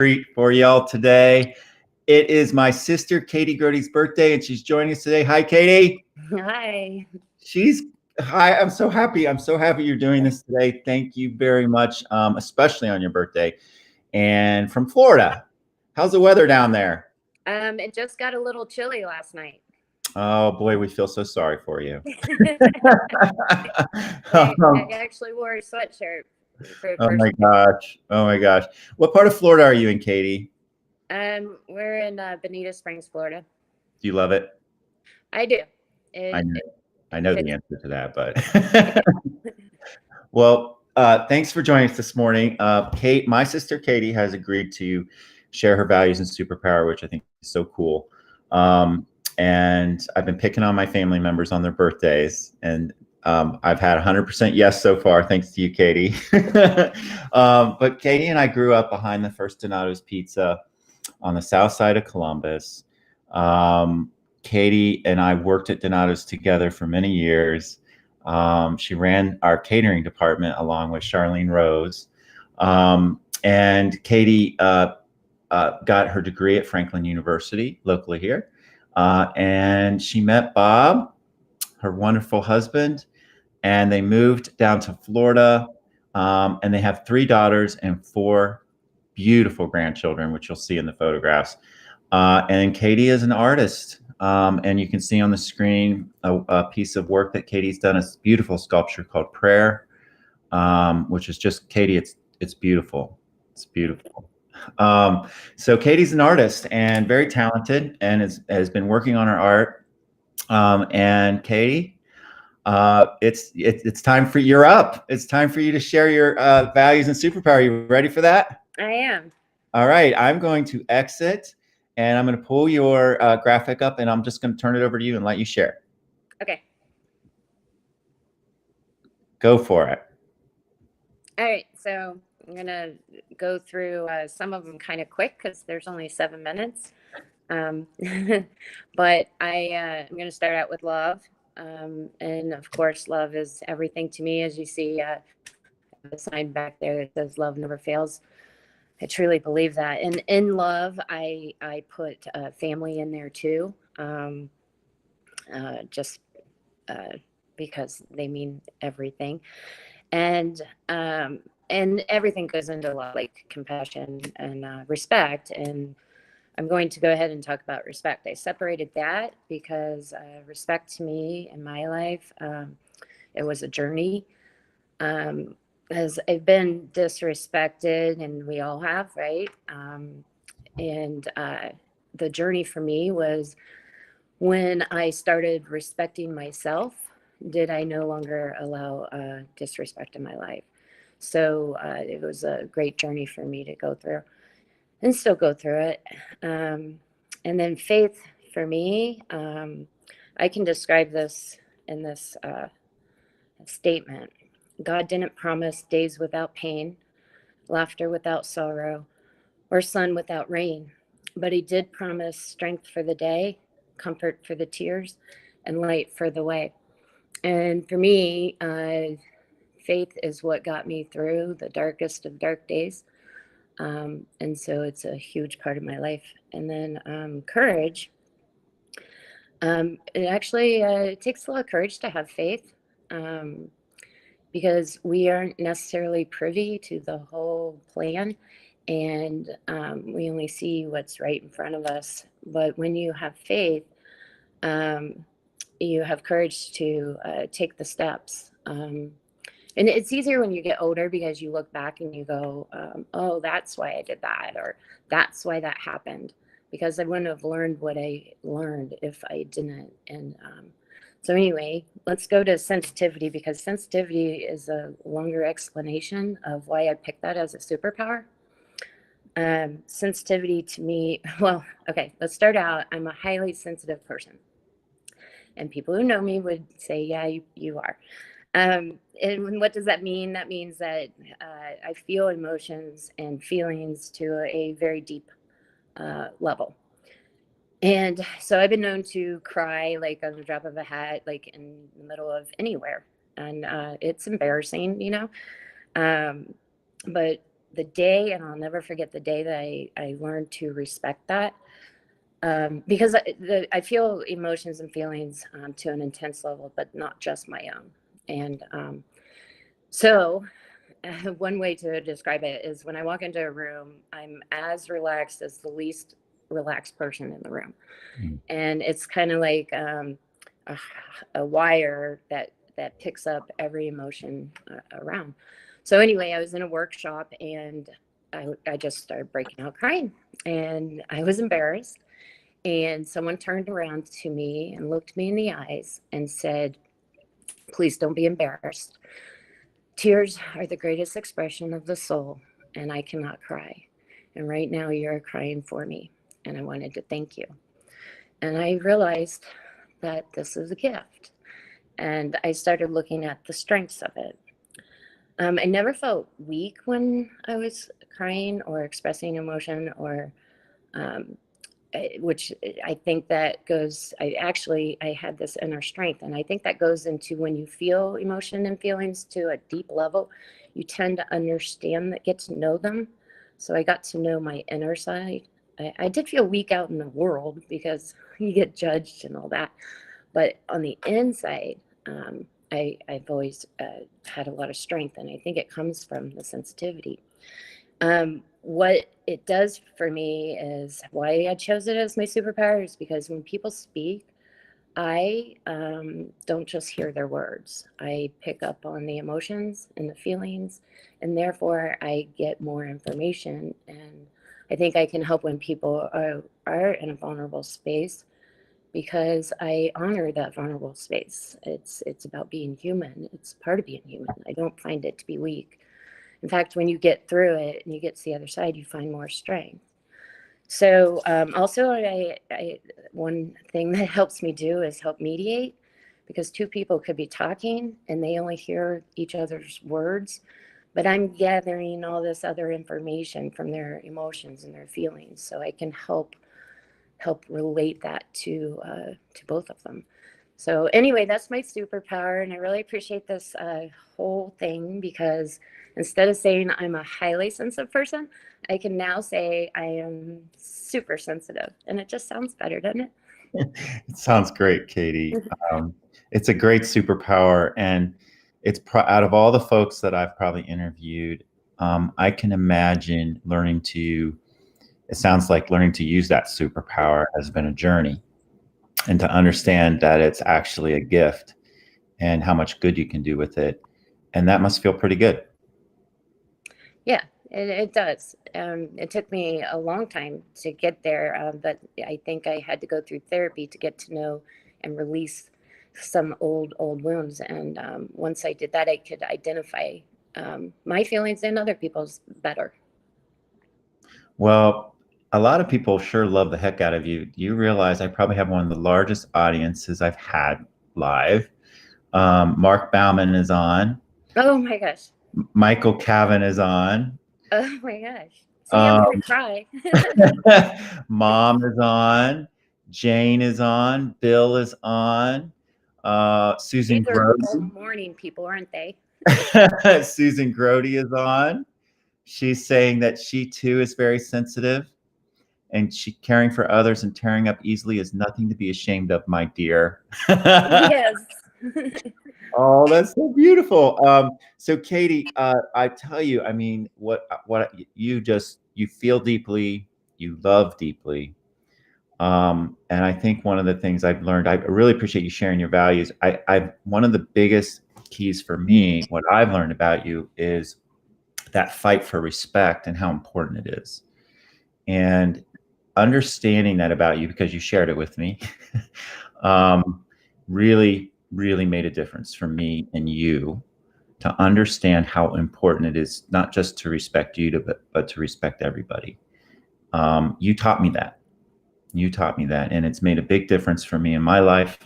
treat for y'all today. It is my sister Katie Grote's birthday, and she's joining us today. Hi, Katie. Hi. She's hi. I'm so happy. I'm so happy you're doing this today. Thank you very much, especially on your birthday. And from Florida, how's the weather down there? It just got a little chilly last night. Oh boy, we feel so sorry for you. I actually wore a sweatshirt for the Oh first my time. gosh. Oh my gosh. What part of Florida are you in, Katie? We're in Bonita Springs, Florida. Do you love it? I do. I It, know, it I know the fits. answer to that, but well, thanks for joining us this morning. Kate, my sister Katie, has agreed to share her values and superpower, which I think is so cool. Um, and I've been picking on my family members on their birthdays, and I've had 100% yes so far, thanks to you, Katie. But Katie and I grew up behind the first Donato's Pizza on the south side of Columbus. Um, Katie and I worked at Donato's together for many years. She ran our catering department along with Charlene Rose. And Katie got her degree at Franklin University, locally here. And she met Bob, her wonderful husband, and they moved down to Florida. And they have 3 daughters and 4 beautiful grandchildren, which you'll see in the photographs. And Katie is an artist. And you can see on the screen a piece of work that Katie's done, a beautiful sculpture called Prayer, which is just Katie. It's beautiful. It's beautiful. So Katie's an artist and very talented, and has been working on her art. And Katie, it's time for you're up. It's time for you to share your values and superpower. You ready for that? I am. All right, I'm going to exit and I'm going to pull your graphic up, and I'm just going to turn it over to you and let you share. Okay. Go for it. All right. So I'm gonna go through some of them kind of quick because there's only 7 minutes. Um, but I'm gonna start out with love. And of course, love is everything to me. As you see, the sign back there that says "Love never fails." I truly believe that. And in love, I put family in there too, just uh, because they mean everything. And and everything goes into love, like compassion and respect. And I'm going to go ahead and talk about respect. I separated that because respect to me in my life, it was a journey. Um, as I've been disrespected, and we all have, right? And the journey for me was when I started respecting myself. Did I no longer allow disrespect in my life? So it was a great journey for me to go through and still go through it. And then faith for me, I can describe this in this statement. God didn't promise days without pain, laughter without sorrow, or sun without rain, but He did promise strength for the day, comfort for the tears, and light for the way. And for me, faith is what got me through the darkest of dark days. And so it's a huge part of my life. And then courage. It actually it takes a lot of courage to have faith, um, because we aren't necessarily privy to the whole plan. And we only see what's right in front of us. But when you have faith, um, you have courage to take the steps. And it's easier when you get older because you look back and you go, oh, that's why I did that, or that's why that happened, because I wouldn't have learned what I learned if I didn't. And so, anyway, let's go to sensitivity, because sensitivity is a longer explanation of why I picked that as a superpower. Sensitivity to me, well, okay, let's start out. I'm a highly sensitive person. And people who know me would say, yeah, you are. And what does that mean? That means that I feel emotions and feelings to a very deep level. And so I've been known to cry like on the drop of a hat, like in the middle of anywhere. And it's embarrassing, you know. Um, but the day, and I'll never forget the day that I learned to respect that. Because I feel emotions and feelings to an intense level, but not just my own. And so, one way to describe it is when I walk into a room, I'm as relaxed as the least relaxed person in the room. And it's kind of like a wire that picks up every emotion around. So anyway, I was in a workshop and I just started breaking out crying, and I was embarrassed. And someone turned around to me and looked me in the eyes and said, "Please don't be embarrassed. Tears are the greatest expression of the soul, and I cannot cry. And right now you're crying for me. And I wanted to thank you." And I realized that this is a gift. And I started looking at the strengths of it. I never felt weak when I was crying or expressing emotion, or um, which I think that goes, I had this inner strength. And I think that goes into when you feel emotion and feelings to a deep level, you tend to understand that, get to know them. So I got to know my inner side. I did feel weak out in the world because you get judged and all that. But on the inside, I've always had a lot of strength. And I think it comes from the sensitivity. What it does for me is why I chose it as my superpower is because when people speak, I don't just hear their words. I pick up on the emotions and the feelings, and therefore I get more information. And I think I can help when people are in a vulnerable space because I honor that vulnerable space. It's about being human. It's part of being human. I don't find it to be weak. In fact, when you get through it and you get to the other side, you find more strength. So also, one thing that helps me do is help mediate, because two people could be talking and they only hear each other's words, but I'm gathering all this other information from their emotions and their feelings, so I can help relate that to both of them. So anyway, that's my superpower, and I really appreciate this whole thing, because instead of saying I'm a highly sensitive person, I can now say I am super sensitive, and it just sounds better, doesn't it? It sounds great, Katie. It's a great superpower, and it's out of all the folks that I've probably interviewed, I can imagine learning to. It sounds like learning to use that superpower has been a journey, and to understand that it's actually a gift and how much good you can do with it, and that must feel pretty good. Yeah, it does. It took me a long time to get there, but I think I had to go through therapy to get to know and release some old wounds. And once I did that, I could identify my feelings and other people's better. Well, a lot of people sure love the heck out of you. You realize I probably have one of the largest audiences I've had live. Mark Bauman is on. Oh my gosh. Michael Cavan is on. Oh my gosh. See, I'm gonna cry. Mom is on. Jane is on. Bill is on. Susan These are Grote. morning people, aren't they? Susan Grote is on. She's saying that she too is very sensitive, and she caring for others and tearing up easily is nothing to be ashamed of, my dear. Yes. Oh, that's so beautiful. So Katie, I tell you, I mean, what you feel deeply, you love deeply. And I think one of the things I've learned, I really appreciate you sharing your values. I one of the biggest keys for me, what I've learned about you is that fight for respect and how important it is. And understanding that about you, because you shared it with me, really, really made a difference for me and you to understand how important it is, not just to respect you, but to respect everybody. You taught me that. You taught me that, and it's made a big difference for me in my life.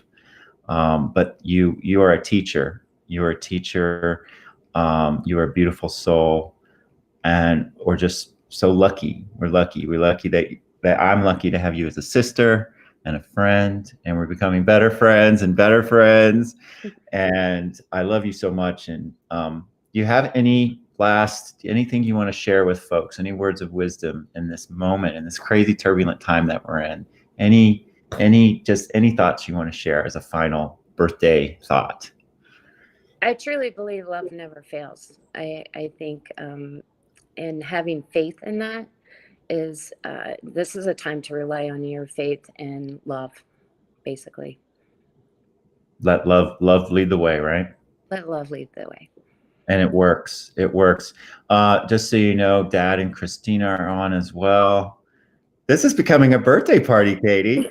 But you are a teacher. You are a teacher. You are a beautiful soul, and we're just so lucky. We're lucky. We're lucky that I'm lucky to have you as a sister and a friend, and we're becoming better friends and better friends. And I love you so much. And do you have any last, anything you want to share with folks, any words of wisdom in this moment, in this crazy turbulent time that we're in, any thoughts you want to share as a final birthday thought? I truly believe love never fails. I think, and having faith in that is, this is a time to rely on your faith and love, basically. Let love lead the way, right? Let love lead the way. And it works. It works. Just so you know, Dad and Christina are on as well. This is becoming a birthday party, Katie.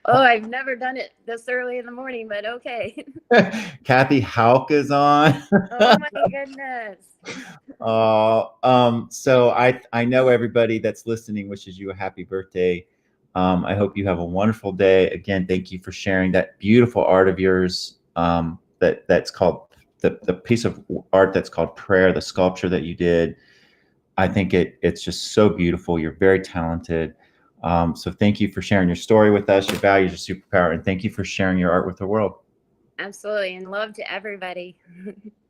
Oh, I've never done it this early in the morning, but okay. Kathy Hauk is on. Oh my goodness. So I know everybody that's listening wishes you a happy birthday. I hope you have a wonderful day. Again, thank you for sharing that beautiful art of yours. That's called the piece of art that's called Prayer, the sculpture that you did. I think it's just so beautiful. You're very talented. So thank you for sharing your story with us, your values, your superpower, and thank you for sharing your art with the world. Absolutely. And love to everybody.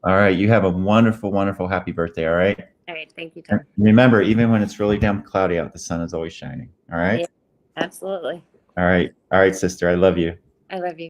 All right. You have a wonderful, wonderful, happy birthday. All right. All right. Thank you, Tom. And remember, even when it's really damn cloudy out, the sun is always shining. All right. Yeah, absolutely. All right. All right, sister. I love you. I love you.